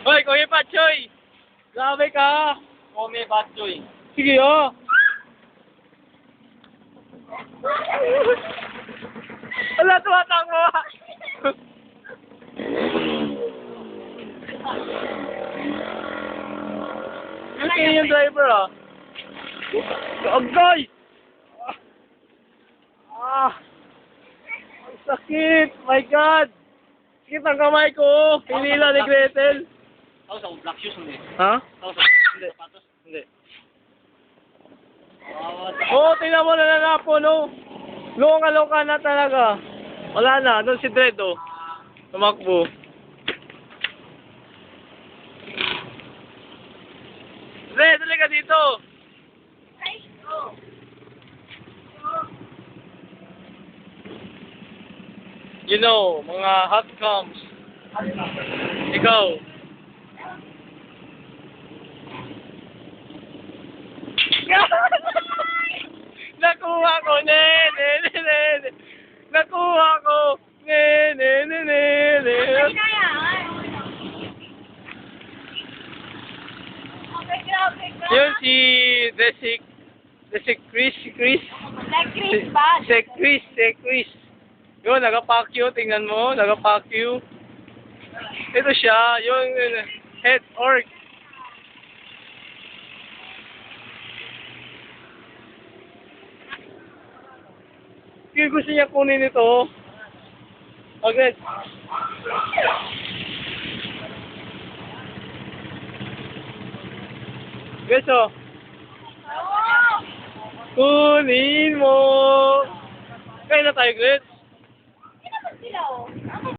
Hoy, Kuya Patchoy! Grabe ka! Kome Batchoy. Sige, oh! Wala, tumatango! Yung yung driver, ah. Agay! Ang sakit! My God! Sakit ang kamay ko! Hinila ni Gretel! Tapos ako, black shoes hindi. Ha? Tapos ako, Hindi. sapatos. Hindi. Oh, Oo, tingnan mo na nanapo, no? Lunga-lunga na talaga. Wala na, doon si Dredd, oh. Tumakbo. Dredd, dali ka dito. You know, mga hot coms. Ikaw. Nakuha ko, ne. Nakuha ko, ne. Yun si Chris. Si Chris. Yun, nagapakyo, tingnan mo, nagapakyo. Ito siya, yung head orc. Kaya gusto niya kunin ito. Okay. Guys, oh. Kunin mo. Kaya na tayo, Gret.